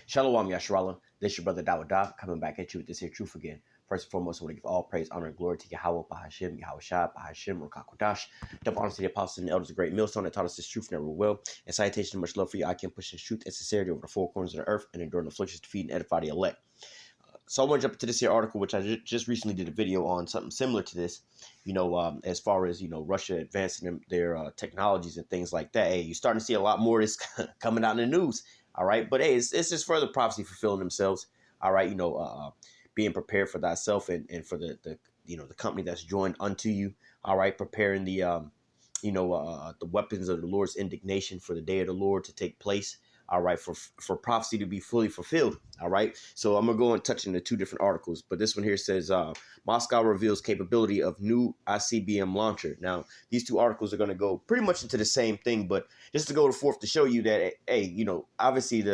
Shalom Yasharala, this your brother Dawada, coming back at you with this here truth again. First and foremost, I want to give all praise, honor, and glory to Yahweh, Bahashim, Yahweh Shai, Bahashim, Rukakudash. Double honor to the apostles and the elders, a great millstone that taught us this truth never will. And salutation and much love for you. I can push this truth and sincerity over the four corners of the earth and endure the afflictions to feed and edify the elect. So I want to jump into this here article, which I just recently did a video on something similar to this, as far as, Russia advancing their technologies and things like that. Hey, you're starting to see a lot more of this coming out in the news. All right. But hey, it's just further prophecy fulfilling themselves. All right. Being prepared for thyself and for the company that's joined unto you. All right. Preparing the weapons of the Lord's indignation for the day of the Lord to take place. All right, for prophecy to be fully fulfilled. All right, so I'm gonna go and touch into two different articles, but this one here says Moscow reveals capability of new ICBM launcher. Now, these two articles are gonna go pretty much into the same thing, but just to go to forth to show you that, hey, obviously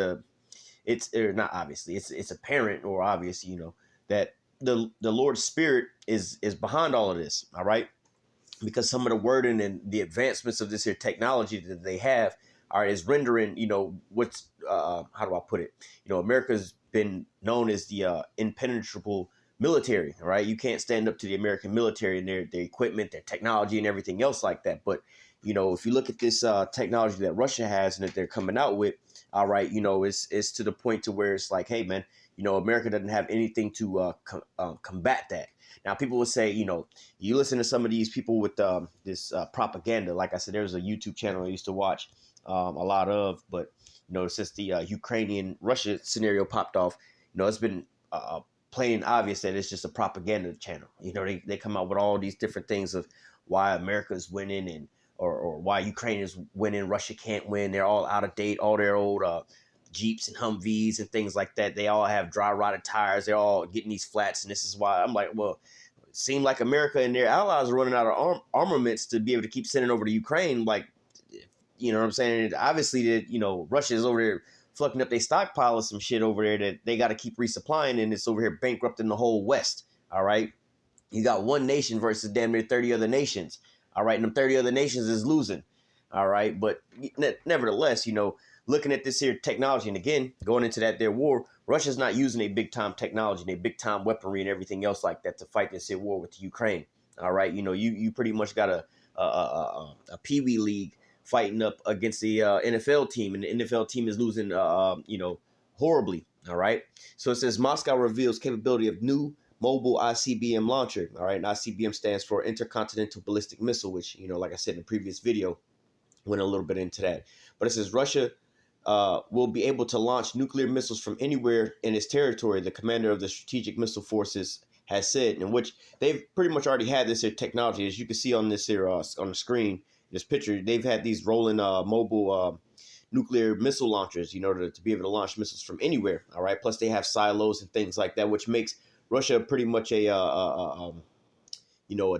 it's apparent or obvious, that the Lord's Spirit is behind all of this. All right, because some of the wording and the advancements of this here technology that they have is rendering, what's, how do I put it? America's been known as the impenetrable military, all right? You can't stand up to the American military and their equipment, their technology and everything else like that. But, if you look at this technology that Russia has and that they're coming out with, all right, it's to the point to where it's like, hey, man, America doesn't have anything to combat that. Now, people would say, you listen to some of these people with this propaganda. Like I said, there's a YouTube channel I used to watch a lot of, but since the Ukrainian-Russia scenario popped off, it's been plain obvious that it's just a propaganda channel. They come out with all these different things of why America's winning and or why Ukraine is winning, Russia can't win. They're all out of date. All their old Jeeps and Humvees and things like that. They all have dry rotted tires. They're all getting these flats, and this is why I'm like, well, it seemed like America and their allies are running out of armaments to be able to keep sending over to Ukraine. Like, you know what I'm saying? Obviously, that Russia is over there fucking up their stockpile of some shit over there that they got to keep resupplying, and it's over here bankrupting the whole West. All right, you got one nation versus damn near 30 other nations. All right, and them 30 other nations is losing. All right, but nevertheless, looking at this here technology, and again, going into their war, Russia's not using a big time technology, and a big time weaponry and everything else like that to fight this here war with Ukraine. All right, you pretty much got a Pee Wee league fighting up against the NFL team, and the NFL team is losing, horribly. All right. So it says Moscow reveals capability of new mobile ICBM launcher. All right. And ICBM stands for Intercontinental Ballistic Missile, which, like I said in the previous video, went a little bit into that. But it says Russia will be able to launch nuclear missiles from anywhere in its territory, the commander of the Strategic Missile Forces has said, in which they've pretty much already had this here technology. As you can see on this here on the screen, this picture, they've had these rolling mobile nuclear missile launchers, to be able to launch missiles from anywhere. All right. Plus, they have silos and things like that, which makes Russia pretty much a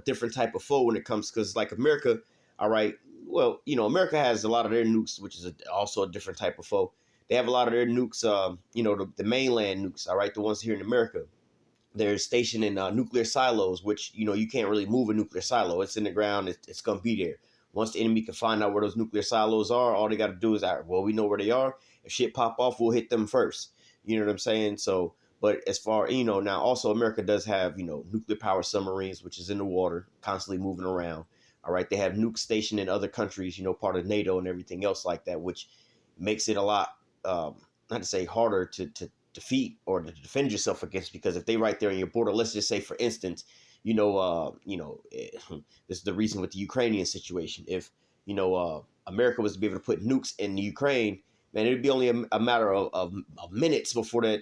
different type of foe when it comes, because like America. All right. Well, America has a lot of their nukes, which is also a different type of foe. They have a lot of their nukes, the mainland nukes. All right. The ones here in America. They're stationed in nuclear silos, which, you can't really move a nuclear silo. It's in the ground. It's going to be there. Once the enemy can find out where those nuclear silos are, all they got to do is, we know where they are. If shit pop off, we'll hit them first. You know what I'm saying? So, but as far, now also America does have, nuclear power submarines, which is in the water, constantly moving around. All right. They have nukes stationed in other countries, part of NATO and everything else like that, which makes it a lot, not to say harder to defeat or to defend yourself against, because if they right there on your border, let's just say, for instance, this is the reason with the Ukrainian situation. If, America was to be able to put nukes in the Ukraine, man, it'd be only a matter of minutes before that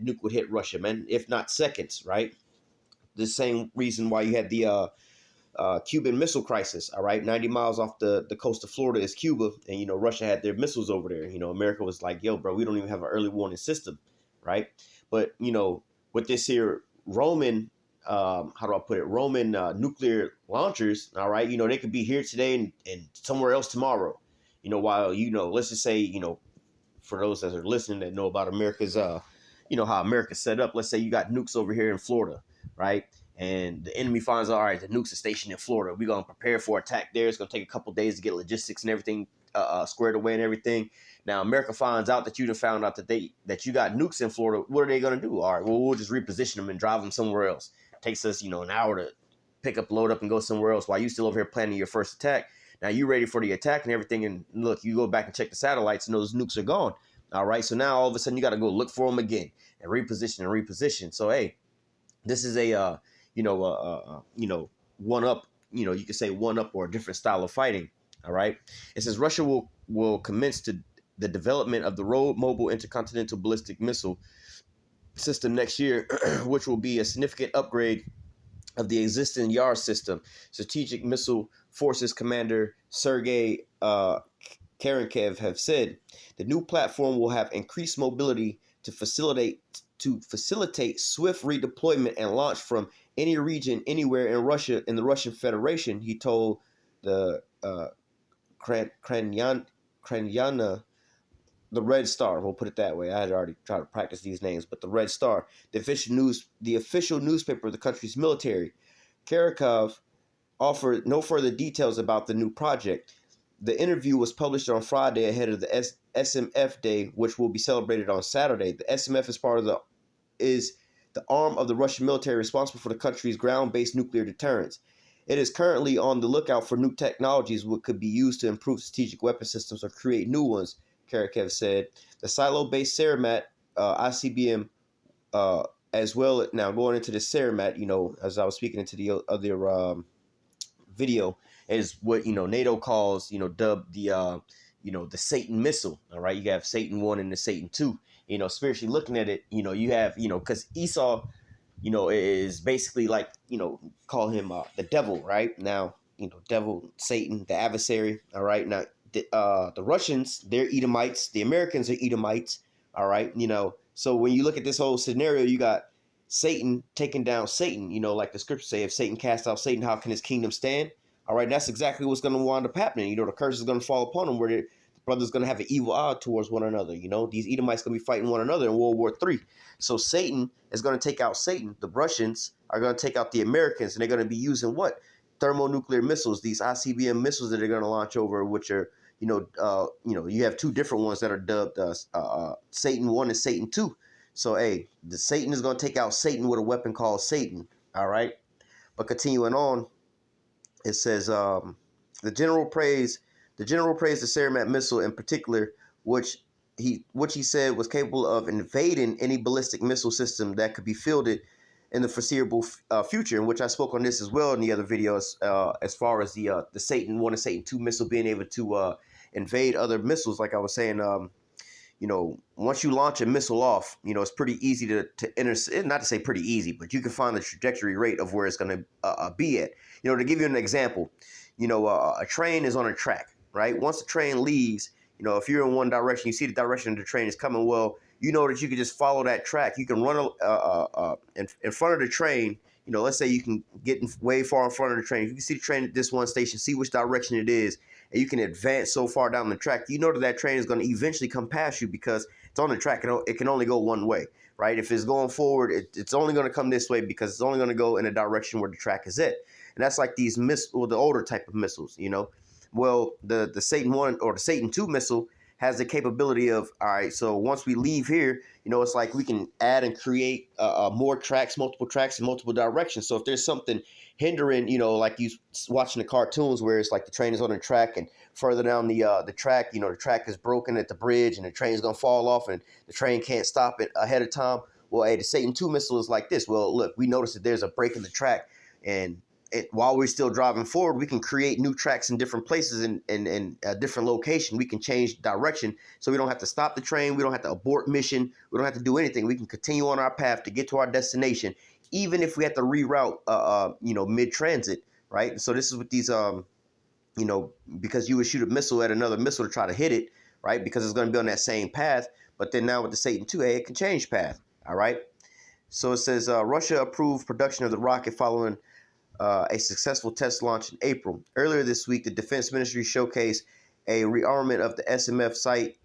nuke would hit Russia, man, if not seconds, right? The same reason why you had the Cuban Missile Crisis, all right? 90 miles off the coast of Florida is Cuba, and, Russia had their missiles over there. America was like, yo, bro, we don't even have an early warning system, right? But, with this here Roman Roman nuclear launchers, all right, they could be here today and somewhere else tomorrow, while, let's just say, for those that are listening that know about America's, how America's set up, let's say you got nukes over here in Florida, right? And the enemy finds out, all right, the nukes are stationed in Florida. We're going to prepare for attack there. It's going to take a couple days to get logistics and everything squared away and everything. Now America finds out that you found out that you got nukes in Florida. What are they gonna do? All right, well we'll just reposition them and drive them somewhere else. Takes us an hour to pick up, load up, and go somewhere else while you still over here planning your first attack. Now you ready for the attack and everything, and look, you go back and check the satellites, and those nukes are gone. All right, so now all of a sudden you got to go look for them again and reposition. So hey, this is a one up. You could say one up or a different style of fighting. All right, it says Russia will commence to the development of the Road Mobile Intercontinental Ballistic Missile system next year, which will be a significant upgrade of the existing Yar system. Strategic Missile Forces Commander Sergei Karenkev have said the new platform will have increased mobility to facilitate swift redeployment and launch from any region anywhere in Russia in the Russian Federation. He told the Kranyana, the Red Star. We'll put it that way. I had already tried to practice these names, but the Red Star, the official newspaper of the country's military. Karakov offered no further details about the new project. The interview was published on Friday ahead of the SMF Day, which will be celebrated on Saturday. The SMF is the arm of the Russian military responsible for the country's ground-based nuclear deterrence. It is currently on the lookout for new technologies which could be used to improve strategic weapon systems or create new ones, Karakev said. The silo-based Saramat, ICBM, as well. Now going into the Saramat, as I was speaking into the other video, is what NATO calls, dubbed the the Satan missile. All right, you have Satan 1 and the Satan 2. Spiritually looking at it, you have because Esau, is basically like call him the devil, right? Now devil, Satan, the adversary. All right, now the Russians, they're Edomites. The Americans are Edomites. All right, so when you look at this whole scenario, you got Satan taking down Satan. Like the scriptures say, if Satan cast out Satan, how can his kingdom stand? All right, that's exactly what's going to wind up happening. The curse is going to fall upon them, where the brothers going to have an evil eye towards one another. These Edomites going to be fighting one another in World War III. So Satan is going to take out Satan. The Russians are going to take out the Americans, and they're going to be using what? Thermonuclear missiles, these ICBM missiles that they're going to launch over, which are, you have two different ones that are dubbed Satan 1 and Satan 2. So, hey, the Satan is going to take out Satan with a weapon called Satan. All right. But continuing on, it says the general praised the Saramat missile in particular, which he said was capable of invading any ballistic missile system that could be fielded in the foreseeable future, in which I spoke on this as well in the other videos, as far as the Satan 1 and Satan 2 missile being able to invade other missiles. Like I was saying, once you launch a missile off, it's pretty easy to intercept. Not to say pretty easy, but you can find the trajectory rate of where it's going to be at. To give you an example, a train is on a track, right? Once the train leaves, if you're in one direction, you see the direction the train is coming. Well, that you can just follow that track. You can run in front of the train. Let's say you can get way far in front of the train. If you can see the train at this one station, see which direction it is, and you can advance so far down the track, that train is going to eventually come past you because it's on the track. It can only go one way, right? If it's going forward, it's only going to come this way because it's only going to go in a direction where the track is at. And that's like these the older type of missiles, Well, the Satan 1 or the Satan 2 missile has the capability of, all right, so once we leave here, it's like we can add and create more tracks, multiple tracks in multiple directions. So if there's something hindering, like you watching the cartoons where it's like the train is on the track and further down the track, the track is broken at the bridge and the train is going to fall off and the train can't stop it ahead of time. Well, hey, the Satan 2 missile is like this. Well, look, we noticed that there's a break in the track, and while we're still driving forward, we can create new tracks in different places and a different location. We can change direction, so we don't have to stop the train. We don't have to abort mission. We don't have to do anything. We can continue on our path to get to our destination, even if we have to reroute, mid-transit, right? So this is with these, because you would shoot a missile at another missile to try to hit it, right? Because it's going to be on that same path. But then now with the Satan 2, hey, it can change path, all right? So it says Russia approved production of the rocket following a successful test launch in April. Earlier this week, the Defense Ministry showcased a rearmament of the SMF site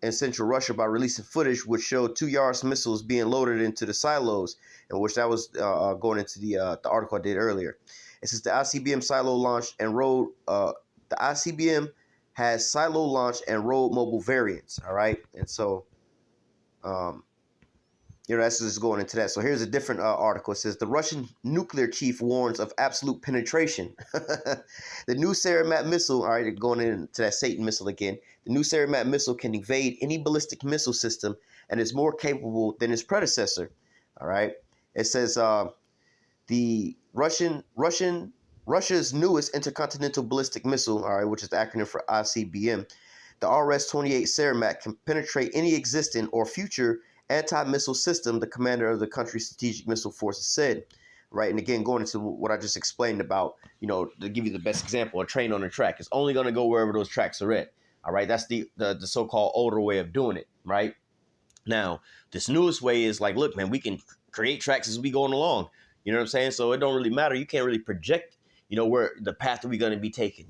in central Russia by releasing footage which showed 2 Yars missiles being loaded into the silos, in which that was going into the article I did earlier. It says the ICBM silo launched and rode the ICBM has silo launch and road mobile variants. All right, and so that's just going into that. So here's a different article. It says the Russian nuclear chief warns of absolute penetration. The new Sarmat missile, all right, going into that Satan missile again. The new Sarmat missile can evade any ballistic missile system and is more capable than its predecessor. All right. It says the Russia's newest intercontinental ballistic missile, all right, which is the acronym for ICBM, the RS-28 Sarmat can penetrate any existing or future anti-missile system, the commander of the country's strategic missile forces said. Right, and again, going into what I just explained about, to give you the best example, a train on a track is only going to go wherever those tracks are at. All right, that's the so-called older way of doing it. Right now, this newest way is like, look, man, we can create tracks as we going along. You know what I'm saying? So it don't really matter. You can't really project, where the path that we're going to be taking.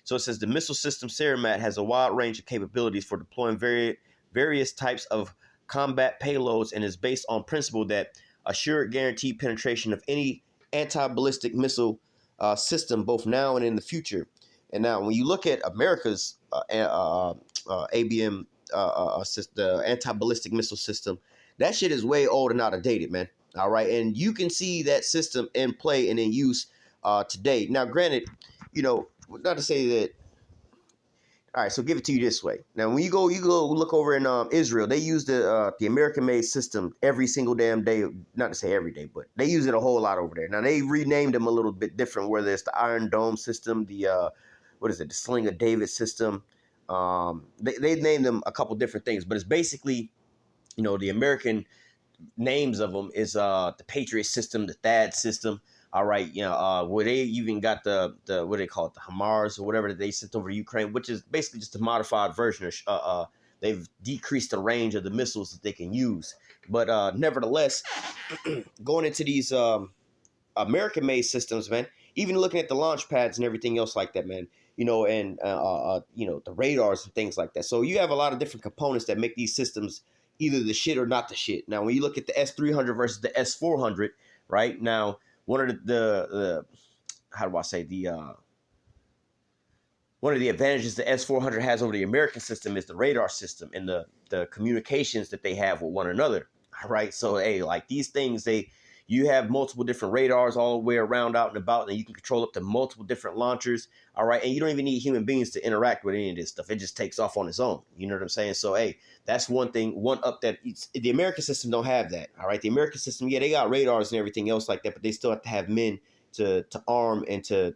So it says the missile system Sarmat has a wide range of capabilities for deploying various types of combat payloads and is based on principle that assured guaranteed penetration of any anti-ballistic missile system both now and in the future. And now when you look at America's ABM, the anti-ballistic missile system, that shit is way old and out of dated, man. All right. And you can see that system in play and in use today. Now, granted, not to say that. All right, so give it to you this way. Now, when you go look over in Israel, they use the American-made system every single damn day. Not to say every day, but they use it a whole lot over there. Now, they renamed them a little bit different, whether it's the Iron Dome system, the the Sling of David system. They named them a couple different things, but it's basically, the American names of them is the Patriot system, the THAAD system. All right, where they even got the what do they call it, the HIMARS or whatever that they sent over to Ukraine, which is basically just a modified version of. They've decreased the range of the missiles that they can use, but nevertheless, going into these American-made systems, man. Even looking at the launch pads and everything else like that, man. And the radars and things like that. So you have a lot of different components that make these systems either the shit or not the shit. Now, when you look at the S300 versus the S400, right now. One of the how do I say one of the advantages the S400 has over the American system is the radar system and the communications that they have with one another. All right, so hey, like these things, you have multiple different radars all the way around out and about, and you can control up to multiple different launchers. All right, and you don't even need human beings to interact with any of this stuff. It just takes off on its own. You know what I'm saying? So hey, that's one thing, one up that the American system don't have that. All right, the American system, yeah, they got radars and everything else like that, but they still have to have men to arm and to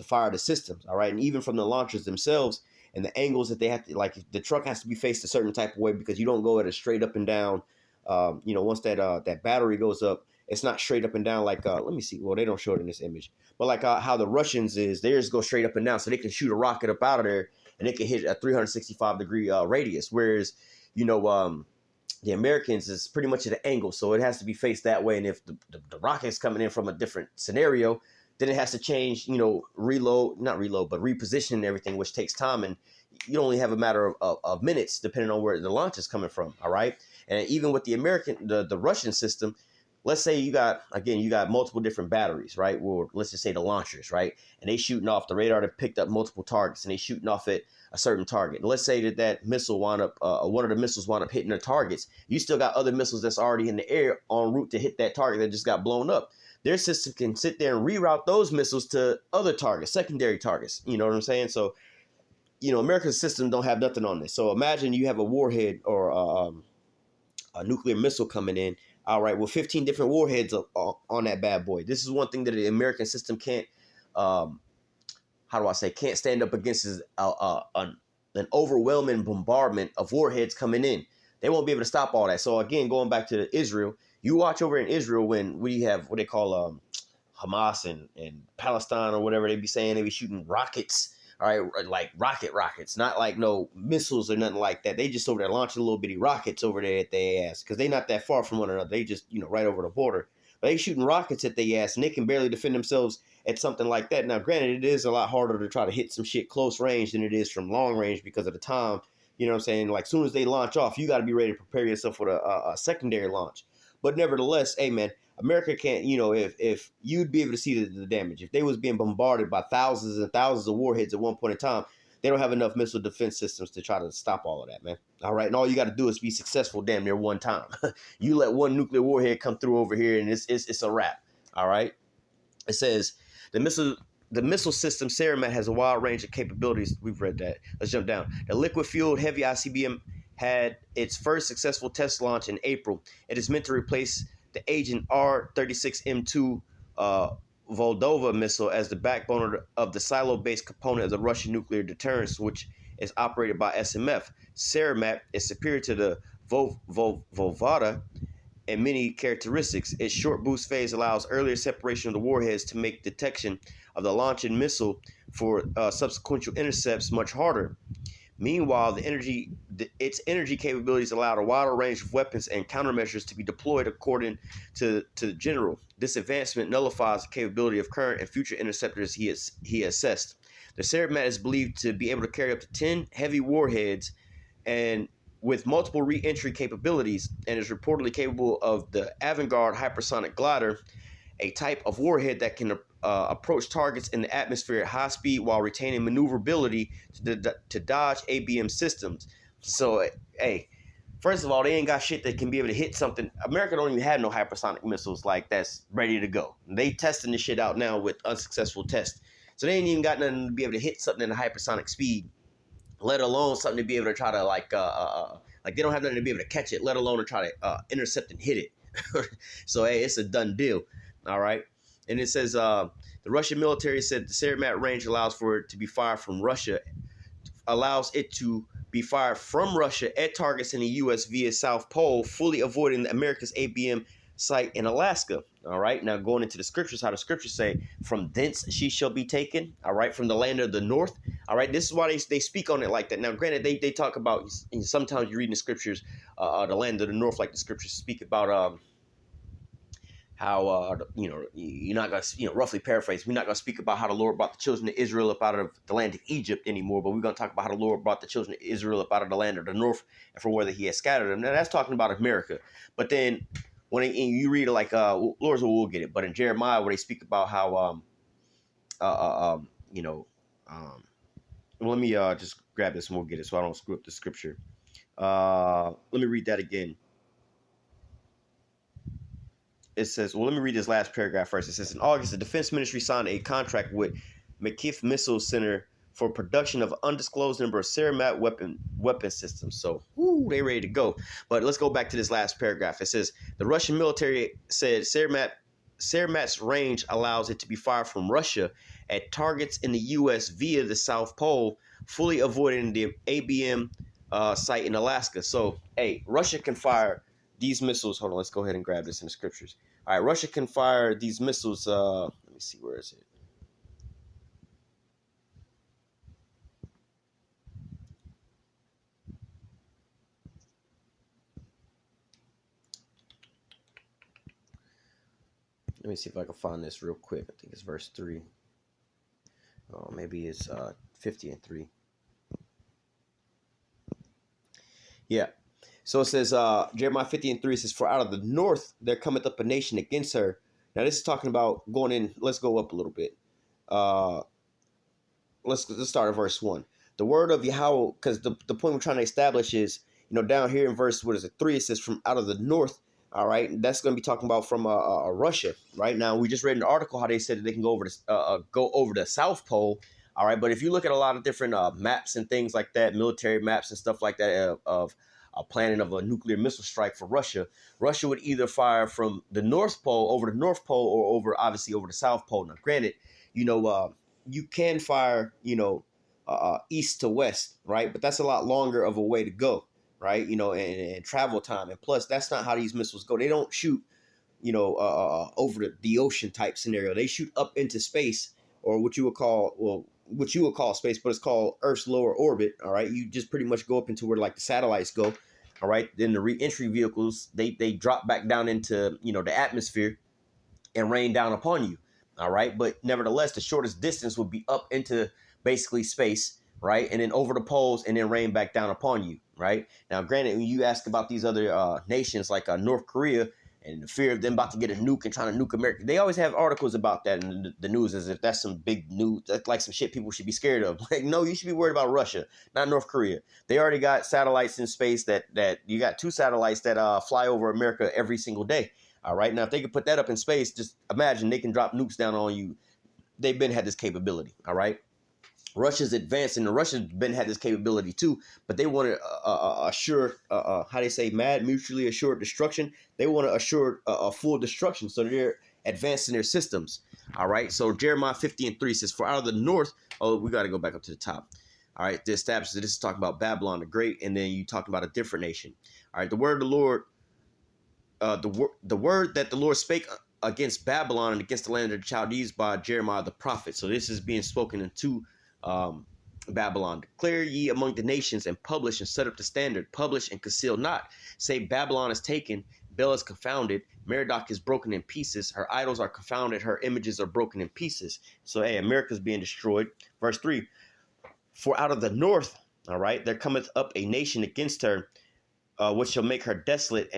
fire the systems. All right, and even from the launchers themselves and the angles that they have to, like the truck has to be faced a certain type of way because you don't go at a straight up and down. Once that battery goes up, it's not straight up and down like let me see. Well, they don't show it in this image, but like how the Russians is, they just go straight up and down, so they can shoot a rocket up out of there and it can hit a 365-degree radius. Whereas, the Americans is pretty much at an angle, so it has to be faced that way. And if the rocket is coming in from a different scenario, then it has to change, not reload, but reposition and everything, which takes time. And you only have a matter of minutes depending on where the launch is coming from. All right. And even with the Russian system, let's say you got multiple different batteries, right? Or let's just say the launchers, right? And they shooting off the radar that picked up multiple targets and they shooting off at a certain target. And let's say that missile one of the missiles wound up hitting their targets. You still got other missiles that's already in the air en route to hit that target that just got blown up. Their system can sit there and reroute those missiles to other targets, secondary targets. You know what I'm saying? So, America's system don't have nothing on this. So imagine you have a warhead or a nuclear missile coming in. All right, well, 15 different warheads on that bad boy. This is one thing that the American system can't, can't stand up against is an overwhelming bombardment of warheads coming in. They won't be able to stop all that. So again, going back to Israel, you watch over in Israel when we have what they call Hamas and Palestine or whatever they be saying, they be shooting rockets. All right, like rockets, not like no missiles or nothing like that. They just over there launching little bitty rockets over there at their ass because they not that far from one another. They just, right over the border. But they shooting rockets at their ass and they can barely defend themselves at something like that. Now, granted, it is a lot harder to try to hit some shit close range than it is from long range because of the time. You know what I'm saying? Like, as soon as they launch off, you got to be ready to prepare yourself for a secondary launch. But nevertheless, hey, man, America can't, if you'd be able to see the damage, if they was being bombarded by thousands and thousands of warheads at one point in time, they don't have enough missile defense systems to try to stop all of that, man. All right, and all you got to do is be successful damn near one time. You let one nuclear warhead come through over here, and it's a wrap. All right. It says the missile system Saramat has a wide range of capabilities. We've read that. Let's jump down. The liquid-fueled heavy ICBM had its first successful test launch in April. It is meant to replace the aging R-36M2 Voldova missile as the backbone of the silo-based component of the Russian nuclear deterrence, which is operated by SMF. Saramat is superior to the Voldova in many characteristics. Its short boost phase allows earlier separation of the warheads to make detection of the launching missile for subsequent intercepts much harder. Meanwhile, its energy capabilities allowed a wider range of weapons and countermeasures to be deployed according to the general. This advancement nullifies the capability of current and future interceptors he assessed. The Saramat is believed to be able to carry up to 10 heavy warheads and with multiple re-entry capabilities, and is reportedly capable of the Avangard hypersonic glider, a type of warhead that can approach targets in the atmosphere at high speed while retaining maneuverability to dodge ABM systems. So, hey, first of all, they ain't got shit that can be able to hit something. America don't even have no hypersonic missiles like that's ready to go. They testing this shit out now with unsuccessful tests. So they ain't even got nothing to be able to hit something in a hypersonic speed, let alone something to be able to try to like they don't have nothing to be able to catch it, let alone to try to intercept and hit it. So hey, it's a done deal. All right. And it says the Russian military said the Saramat range allows it to be fired from Russia at targets in the U.S. via South Pole, fully avoiding America's ABM site in Alaska. All right. Now going into the scriptures, how the scriptures say, from thence she shall be taken. All right. From the land of the north. All right. This is why they speak on it like that. Now, granted, they talk about, sometimes you read in the scriptures, the land of the north, like the scriptures speak about how, you're not going to, roughly paraphrase, we're not going to speak about how the Lord brought the children of Israel up out of the land of Egypt anymore, but we're going to talk about how the Lord brought the children of Israel up out of the land of the north and from where he had scattered them. Now, that's talking about America. But then when you read it like, Lord's will get it, but in Jeremiah, where they speak about how, let me just grab this and we'll get it so I don't screw up the scripture. Let me read that again. It says, let me read this last paragraph first. It says, in August, the Defense Ministry signed a contract with McKeith Missile Center for production of an undisclosed number of Saramat weapon systems. So, they ready to go. But let's go back to this last paragraph. It says, the Russian military said Saramat's range allows it to be fired from Russia at targets in the U.S. via the South Pole, fully avoiding the ABM site in Alaska. So, hey, Russia can fire these missiles. Hold on, let's go ahead and grab this in the scriptures. All right, Russia can fire these missiles. Let me see, where is it? Let me see if I can find this real quick. I think it's verse 3. Oh, maybe it's 50 and 3. Yeah. So it says, Jeremiah 50 and 3 says, for out of the north there cometh up a nation against her. Now this is talking about going in. Let's go up a little bit. Let's start at verse 1. The word of Yahweh, because the point we're trying to establish is, down here in verse, 3, it says from out of the north. All right. That's going to be talking about from Russia. Right now, we just read an article how they said that they can go over the South Pole. All right. But if you look at a lot of different maps and things like that, military maps and stuff like that of planning of a nuclear missile strike for Russia, Russia would either fire from the North Pole over the North Pole or obviously over the South Pole. Now, granted, you can fire, east to west, right? But that's a lot longer of a way to go, right? And travel time. And plus, that's not how these missiles go. They don't shoot, over the ocean type scenario. They shoot up into space, or what you would call space, but it's called Earth's lower orbit. All right. You just pretty much go up into where like the satellites go. All right. Then the re-entry vehicles, they drop back down into, the atmosphere and rain down upon you. All right. But nevertheless, the shortest distance would be up into basically space. Right. And then over the poles and then rain back down upon you. Right. Now, granted, when you ask about these other nations like North Korea and the fear of them about to get a nuke and trying to nuke America. They always have articles about that in the news as if that's some big news. That's like some shit people should be scared of. Like, no, you should be worried about Russia, not North Korea. They already got satellites in space that you got 2 satellites that fly over America every single day. All right. Now, if they could put that up in space, just imagine they can drop nukes down on you. They've been had this capability. All right. Russia's advanced, and Russia's been had this capability too, but they want to assure, how they say, mutually assured destruction. They want to assure a full destruction, so they're advancing their systems. All right, so Jeremiah 50:3 says, "For out of the north," oh, we got to go back up to the top. All right, this establishes this is talking about Babylon the Great, and then you talking about a different nation. All right, the word of the Lord, the word that the Lord spake against Babylon and against the land of the Chaldees by Jeremiah the prophet. So this is being spoken into Babylon. Declare ye among the nations and publish and set up the standard. Publish and conceal not. Say Babylon is taken, Bel is confounded, Merodach is broken in pieces, her idols are confounded, her images are broken in pieces. So, hey, America's being destroyed. Verse 3, for out of the north, all right, there cometh up a nation against her, which shall make her desolate,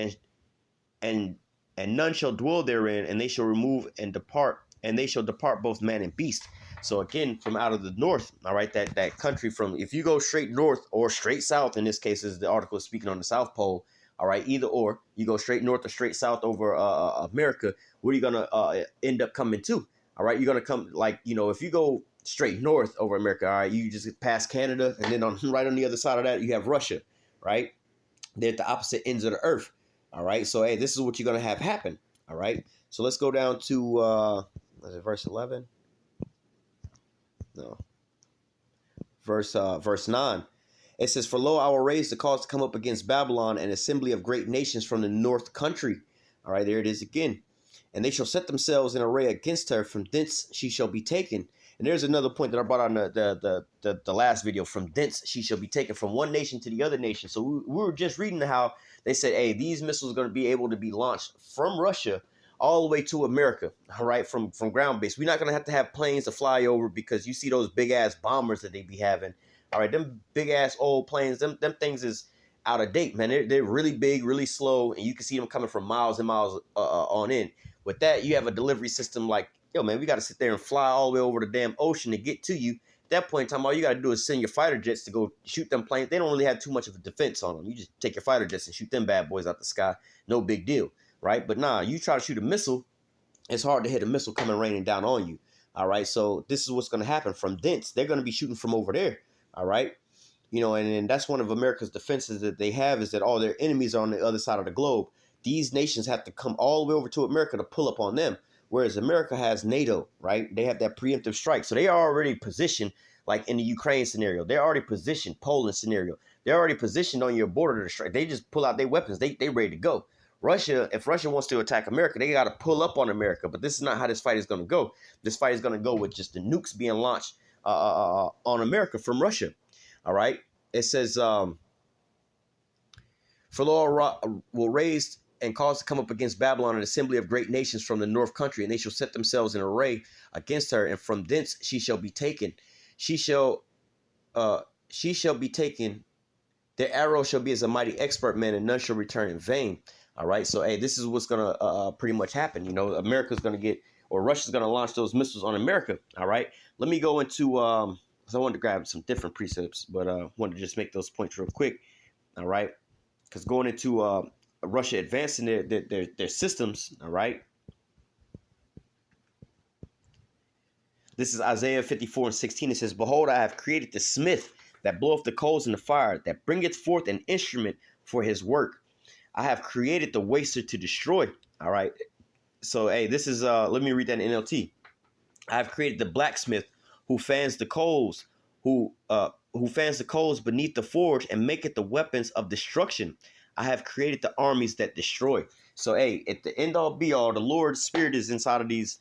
and none shall dwell therein, and they shall remove and depart, and they shall depart both man and beast. So again, from out of the north, all right, that country from, if you go straight north or straight south, in this case, is the article is speaking on the South Pole, all right, either or, you go straight north or straight south over America, where are you going to end up coming to? All right, you're going to come, like, you know, if you go straight north over America, all right, you just get past Canada, and then right on the other side of that, you have Russia, right? They're at the opposite ends of the earth, all right? So, hey, this is what you're going to have happen, all right? So let's go down to, verse 11? No. Verse 9. It says, for lo, I will raise the cause to come up against Babylon, an assembly of great nations from the north country. All right, there it is again. And they shall set themselves in array against her. From thence she shall be taken. And there's another point that I brought on the last video. From thence she shall be taken, from one nation to the other nation. So we were just reading how they said, hey, these missiles are going to be able to be launched from Russia all the way to America, all right, from ground base. We're not going to have planes to fly over, because you see those big-ass bombers that they be having. All right, them big-ass old planes, them things is out of date, man. They're really big, really slow, and you can see them coming from miles and miles on in. With that, you have a delivery system like, yo, man, we got to sit there and fly all the way over the damn ocean to get to you. At that point in time, all you got to do is send your fighter jets to go shoot them planes. They don't really have too much of a defense on them. You just take your fighter jets and shoot them bad boys out the sky. No big deal. Right? But nah, you try to shoot a missile, it's hard to hit a missile coming raining down on you. All right. So this is what's going to happen. From thence, they're going to be shooting from over there. All right. You know, and that's one of America's defenses that they have, is that all their enemies are on the other side of the globe. These nations have to come all the way over to America to pull up on them. Whereas America has NATO, right? They have that preemptive strike. So they are already positioned, like in the Ukraine scenario. They're already positioned, Poland scenario. They're already positioned on your border to strike. They just pull out their weapons. They ready to go. Russia, if Russia wants to attack America, they got to pull up on America. But this is not how this fight is going to go. This fight is going to go with just the nukes being launched on America from Russia. All right. It says, for Lord will raise and cause to come up against Babylon an assembly of great nations from the north country, and they shall set themselves in array against her, and from thence she shall be taken. She shall be taken. Their arrow shall be as a mighty expert man, and none shall return in vain. All right, so hey, this is what's gonna pretty much happen. You know, America's gonna get, or Russia's gonna launch those missiles on America. All right, let me go into because I wanted to grab some different precepts, but wanted to just make those points real quick. All right, because going into Russia advancing their systems. All right, this is Isaiah 54:16. It says, "Behold, I have created the smith that bloweth the coals in the fire, that bringeth forth an instrument for his work. I have created the waster to destroy." All right. So, hey, this is, let me read that in NLT. "I have created the blacksmith who fans the coals, who fans the coals beneath the forge and maketh the weapons of destruction. I have created the armies that destroy." So, hey, at the end all be all, the Lord's spirit is inside of these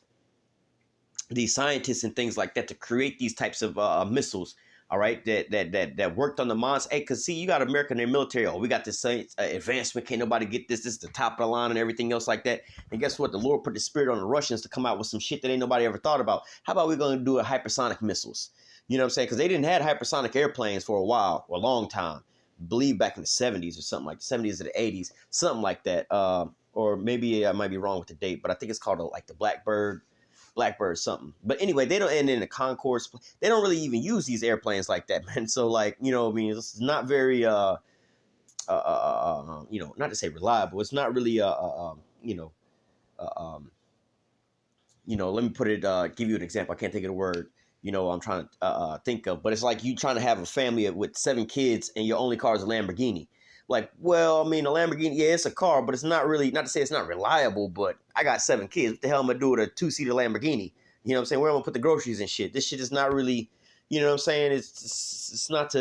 scientists and things like that to create these types of missiles. All right, that worked on the mines. Hey, because see, you got America in their military. Oh, we got this advancement. Can't nobody get this. This is the top of the line and everything else like that. And guess what? The Lord put the spirit on the Russians to come out with some shit that ain't nobody ever thought about. How about we going to do hypersonic missiles? You know what I'm saying? Because they didn't have hypersonic airplanes for a while, or a long time. I believe back in the 70s or something like the 70s or the 80s, something like that. Or or maybe I might be wrong with the date, but I think it's called like the Blackbird something. But anyway, they don't end in the Concourse. They don't really even use these airplanes like that, man. So like, you know, I mean, it's not very you know, not to say reliable. It's not really you know, um, you know, let me put it, give you an example. I can't think of the word, you know, I'm trying to think of, but it's like you trying to have a family with 7 kids and your only car is a Lamborghini. Like, well, I mean, a Lamborghini, yeah, it's a car, but it's not really, not to say it's not reliable, but I got 7 kids. What the hell am I gonna do with a 2-seater Lamborghini? You know what I'm saying? Where am I gonna put the groceries and shit? This shit is not really, you know what I'm saying? It's not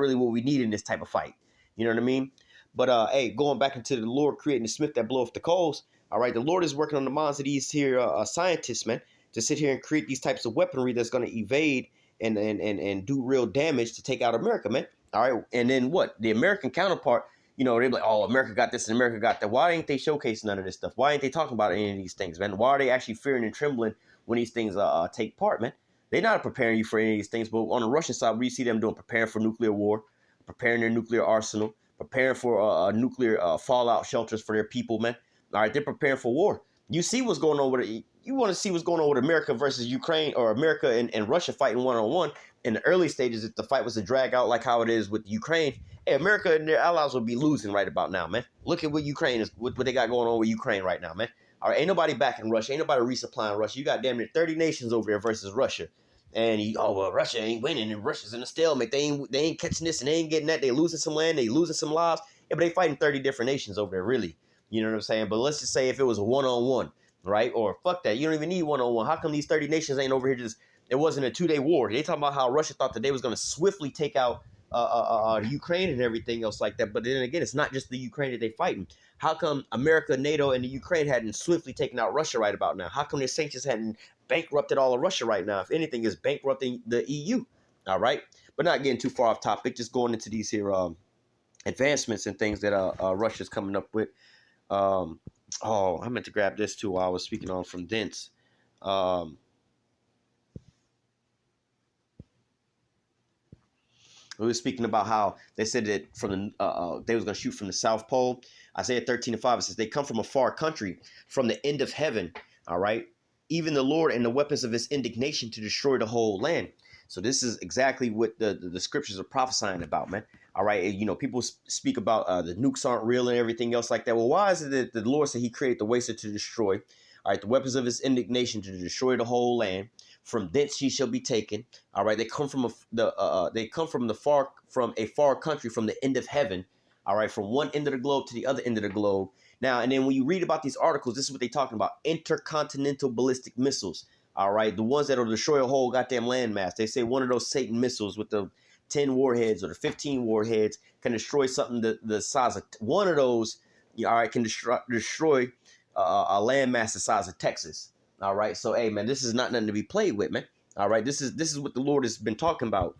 really what we need in this type of fight. You know what I mean? But hey, going back into the Lord creating the smith that blow off the coals. All right, the Lord is working on the minds of these here scientists, man, to sit here and create these types of weaponry that's going to evade and do real damage to take out America, man. All right, and then what? The American counterpart, you know, they're like, oh, America got this and America got that. Why ain't they showcasing none of this stuff? Why ain't they talking about any of these things, man? Why are they actually fearing and trembling when these things take part, man? They're not preparing you for any of these things, but on the Russian side, we see them doing preparing for nuclear war, preparing their nuclear arsenal, preparing for nuclear fallout shelters for their people, man. All right, they're preparing for war. You see what's going on with it. You want to see what's going on with America versus Ukraine, or America and Russia fighting one-on-one. In the early stages, if the fight was to drag out like how it is with Ukraine, hey, America and their allies would be losing right about now, man. Look at what Ukraine is, what they got going on with Ukraine right now, man. All right, ain't nobody backing Russia. Ain't nobody resupplying Russia. You got damn near 30 nations over there versus Russia. And oh well, Russia ain't winning, and Russia's in a stalemate. They ain't catching this, and they ain't getting that. They losing some land, they losing some lives. Yeah, but they fighting 30 different nations over there, really. You know what I'm saying? But let's just say if it was a one-on-one, right? Or fuck that, you don't even need one-on-one. How come these 30 nations ain't over here just? It wasn't a 2-day war. They talking about how Russia thought that they was going to swiftly take out Ukraine and everything else like that. But then again, it's not just the Ukraine that they fighting. How come America, NATO, and the Ukraine hadn't swiftly taken out Russia right about now? How come the sanctions hadn't bankrupted all of Russia right now? If anything, is bankrupting the EU. All right, but not getting too far off topic. Just going into these here advancements and things that Russia's coming up with. Oh, I meant to grab this too while I was speaking on from Dents. We were speaking about how they said that from the they was gonna shoot from the South Pole. Isaiah 13:5, it says they come from a far country, from the end of heaven. All right, even the Lord and the weapons of his indignation to destroy the whole land. So this is exactly what the scriptures are prophesying about, man. All right, you know, people speak about the nukes aren't real and everything else like that. Well, why is it that the Lord said he created the waster to destroy? All right, the weapons of his indignation to destroy the whole land. From thence ye shall be taken. All right, they come from a far country, from the end of heaven. All right, from one end of the globe to the other end of the globe. Now, and then when you read about these articles, this is what they're talking about: intercontinental ballistic missiles. All right, the ones that'll destroy a whole goddamn landmass. They say one of those Satan missiles with the 10 warheads or the 15 warheads can destroy something the size of one of those. All right, can destroy a landmass the size of Texas. All right, so hey man, this is not nothing to be played with, man. All right, this is what the Lord has been talking about.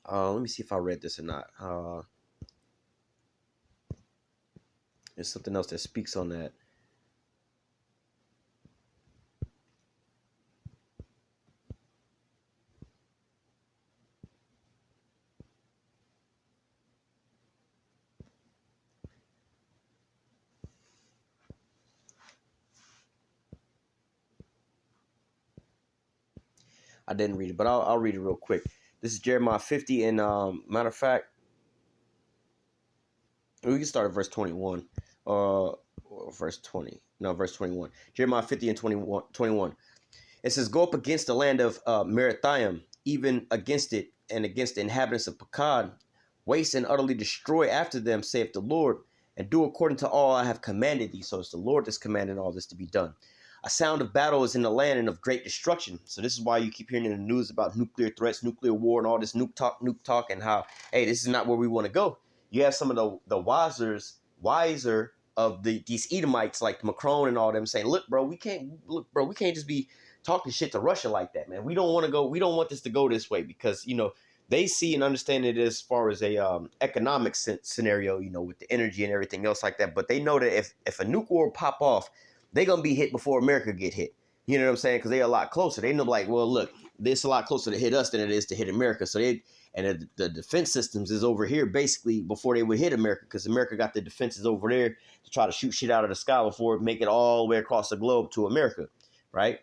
Let me see if I read this or not. There's something else that speaks on that. I didn't read it, but I'll read it real quick. This is Jeremiah 50, and matter of fact, we can start at verse 21. Verse 20. No, verse 21. Jeremiah 50 and 21. It says, go up against the land of Merathaim, even against it, and against the inhabitants of Pakad. Waste and utterly destroy after them, saith the Lord, and do according to all I have commanded thee. So it's the Lord that's commanding all this to be done. A sound of battle is in the land and of great destruction. So this is why you keep hearing in the news about nuclear threats, nuclear war, and all this nuke talk, and how, hey, this is not where we want to go. You have some of the wiser of these Edomites like Macron and all them saying, look, bro, we can't just be talking shit to Russia like that, man. We don't want this to go this way, because, you know, they see and understand it as far as a economic scenario, you know, with the energy and everything else like that. But they know that if a nuke war pop off, they're going to be hit before America get hit. You know what I'm saying? Because they're a lot closer. They know, like, well, look, this is a lot closer to hit us than it is to hit America. So and the defense systems is over here basically before they would hit America, because America got the defenses over there to try to shoot shit out of the sky before it make it all the way across the globe to America, right?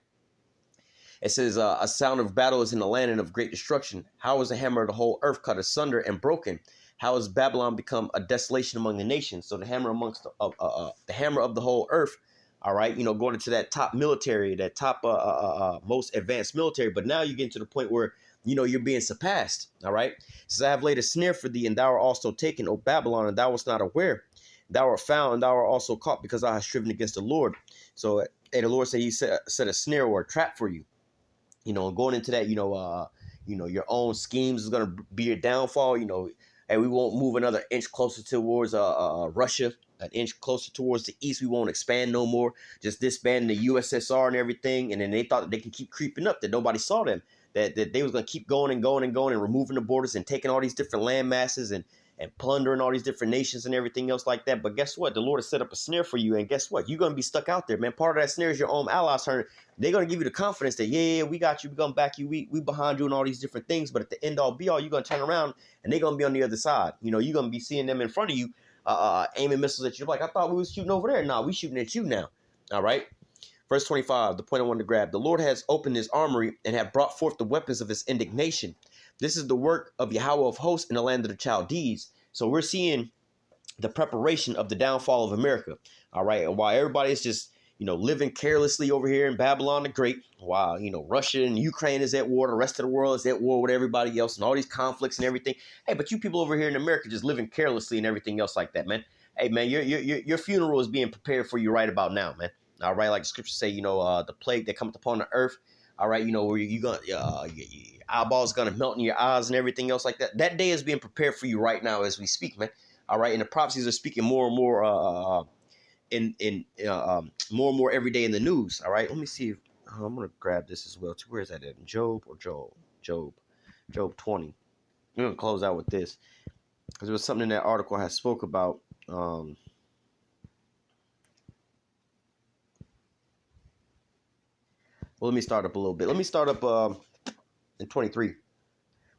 It says, a sound of battle is in the land and of great destruction. How is the hammer of the whole earth cut asunder and broken? How has Babylon become a desolation among the nations? So the hammer amongst the hammer of the whole earth, all right, going into that top military, that top most advanced military. But now you get to the point where, you're being surpassed, all right? It says, I have laid a snare for thee, and thou art also taken, O Babylon, and thou wast not aware. Thou art found, and thou art also caught, because thou hast striven against the Lord. So, the Lord said he set a snare or a trap for you. Going into that, your own schemes is going to be your downfall. And we won't move another inch closer towards Russia, an inch closer towards the east. We won't expand no more, just disbanding the USSR and everything. And then they thought that they can keep creeping up, that nobody saw them, that they was going to keep going and going and going and removing the borders and taking all these different land masses and plundering all these different nations and everything else like that. But guess what? The Lord has set up a snare for you. And guess what? You're going to be stuck out there, man. Part of that snare is your own allies. They're going to give you the confidence that, yeah, we got you. We're going to back you. We behind you and all these different things. But at the end all be all, you're going to turn around and they're going to be on the other side. You're going to be seeing them in front of you, aiming missiles at you. Like, I thought we was shooting over there. Nah, we shooting at you now. All right. Verse 25, the point I wanted to grab. The Lord has opened his armory and have brought forth the weapons of his indignation. This is the work of Yahweh of hosts in the land of the Chaldees. So we're seeing the preparation of the downfall of America. All right. And while everybody is just, living carelessly over here in Babylon the Great, while, Russia and Ukraine is at war, the rest of the world is at war with everybody else and all these conflicts and everything. Hey, but you people over here in America just living carelessly and everything else like that, man. Hey, man, your funeral is being prepared for you right about now, man. All right. Like the scriptures say, the plague that cometh upon the earth. All right. Where you're going to eyeballs going to melt in your eyes and everything else like that. That day is being prepared for you right now as we speak, man. All right. And the prophecies are speaking more and more more and more every day in the news. All right. Let me see if I'm going to grab this as well too. Where is that at? Job 20. We're going to close out with this because there was something in that article I spoke about. Well, let me start up a little bit. Let me start up in 23. Well,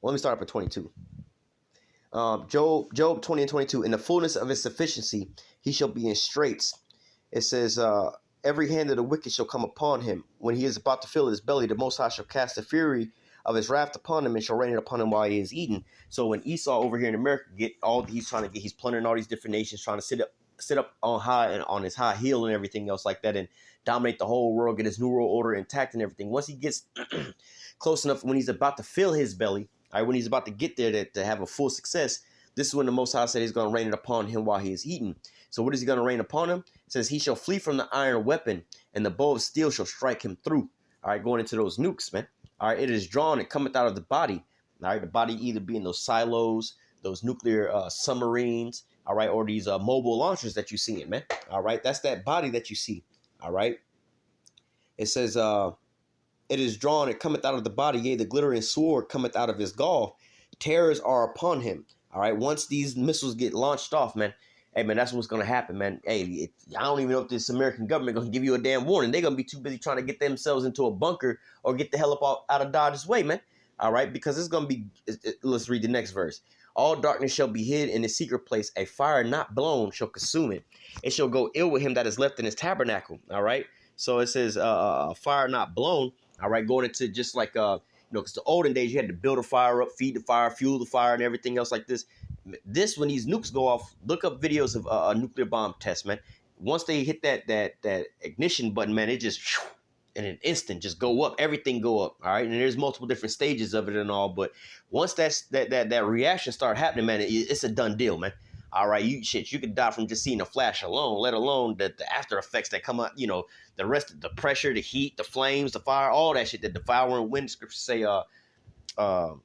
let me start up at 22. Job 20 and 22. In the fullness of his sufficiency, he shall be in straits. It says, every hand of the wicked shall come upon him. When he is about to fill his belly, the Most High shall cast the fury of his wrath upon him and shall rain it upon him while he is eating. So when Esau over here in America he's plundering all these different nations, trying to sit up on high and on his high heel and everything else like that and dominate the whole world, get his new world order intact and everything. Once he gets close enough, when he's about to fill his belly, all right, when he's about to get there to have a full success, this is when the Most High said he's going to rain it upon him while he is eating. So what is he going to rain upon him? It says he shall flee from the iron weapon, and the bow of steel shall strike him through. All right, going into those nukes, man. All right, it is drawn and cometh out of the body. All right, the body either being those silos, those nuclear submarines, all right, or these mobile launchers that you see, man. All right, that's that body that you see. All right. It says, it is drawn, it cometh out of the body, yea, the glittering sword cometh out of his gall. Terrors are upon him. All right, once these missiles get launched off, man, hey, man, that's what's going to happen, man. Hey, I don't even know if this American government going to give you a damn warning. They're going to be too busy trying to get themselves into a bunker or get the hell up out of Dodge's way, man. All right, because it's going to be, let's read the next verse. All darkness shall be hid in his secret place. A fire not blown shall consume it. It shall go ill with him that is left in his tabernacle. All right. So it says fire not blown. All right. Going into just like, because the olden days you had to build a fire up, feed the fire, fuel the fire and everything else like this. This, when these nukes go off, look up videos of a nuclear bomb test, man. Once they hit that ignition button, man, it just in an instant just go up, everything go up. All right. And there's multiple different stages of it and all. But once that reaction start happening, man, it's a done deal, man. All right. You could die from just seeing a flash alone, let alone the after effects that come out, the rest of the pressure, the heat, the flames, the fire, all that shit that the fire and wind scriptures say, hang on,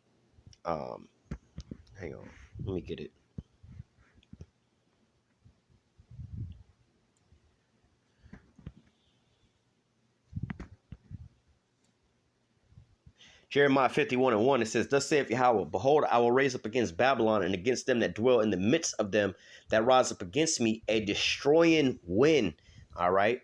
let me get it. Jeremiah 51:1, it says, thus saith Yahweh, behold, I will raise up against Babylon and against them that dwell in the midst of them that rise up against me a destroying wind. All right.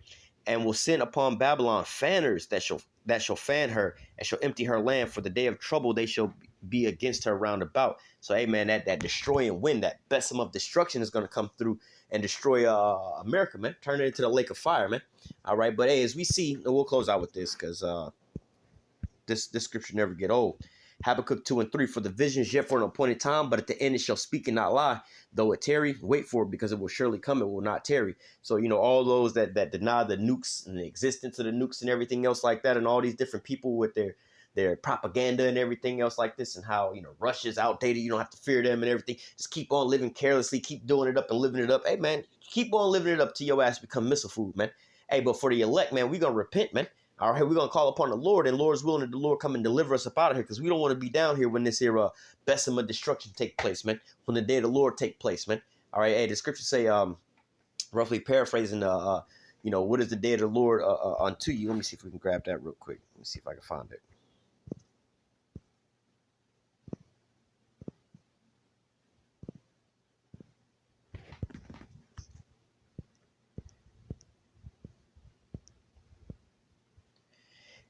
And will send upon Babylon fanners that shall fan her and shall empty her land. For the day of trouble they shall be against her round about. So, hey, man, that destroying wind, that besom of destruction is going to come through and destroy America, man. Turn it into the lake of fire, man. All right. But, hey, as we see, and we'll close out with this because this scripture never get old. Habakkuk 2 and 3, for the visions yet for an appointed time, but at the end it shall speak and not lie. Though it tarry, wait for it, because it will surely come, it will not tarry. So, all those that deny the nukes and the existence of the nukes and everything else like that, and all these different people with their propaganda and everything else like this, and how, Russia's outdated, you don't have to fear them and everything. Just keep on living carelessly, keep doing it up and living it up. Hey, man, keep on living it up till your ass become missile food, man. Hey, but for the elect, man, we're going to repent, man. All right, we're going to call upon the Lord, and Lord's willing that the Lord come and deliver us up out of here, because we don't want to be down here when this here besom of destruction take place, man, when the day of the Lord take place, man. All right, hey, the scriptures say, roughly paraphrasing, what is the day of the Lord unto you? Let me see if we can grab that real quick. Let me see if I can find it.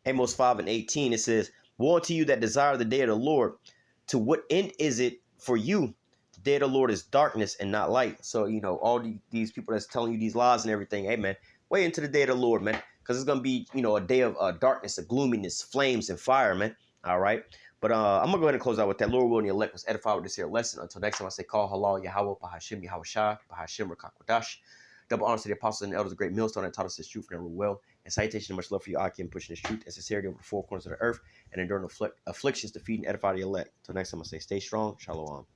Amos 5 and 18, it says, woe unto you that desire the day of the Lord. To what end is it for you? The day of the Lord is darkness and not light. So, all these people that's telling you these lies and everything, hey, man, wait into the day of the Lord, man, because it's going to be, a day of darkness, of gloominess, flames, and fire, man. All right. But I'm going to go ahead and close out with that. Lord willing, the elect was edified with this here lesson. Until next time, I say, call halal, Yahweh, Bahashim, Yahweh Shai, Bahashim, Rakakwadash. Double honors to the apostles and the elders, a great millstone that taught us this truth and never will. And salutation and much love for you, Aki, and pushing this truth and sincerity over the four corners of the earth and enduring afflictions to feed and edify the elect. Until next time, I say, stay strong. Shalom.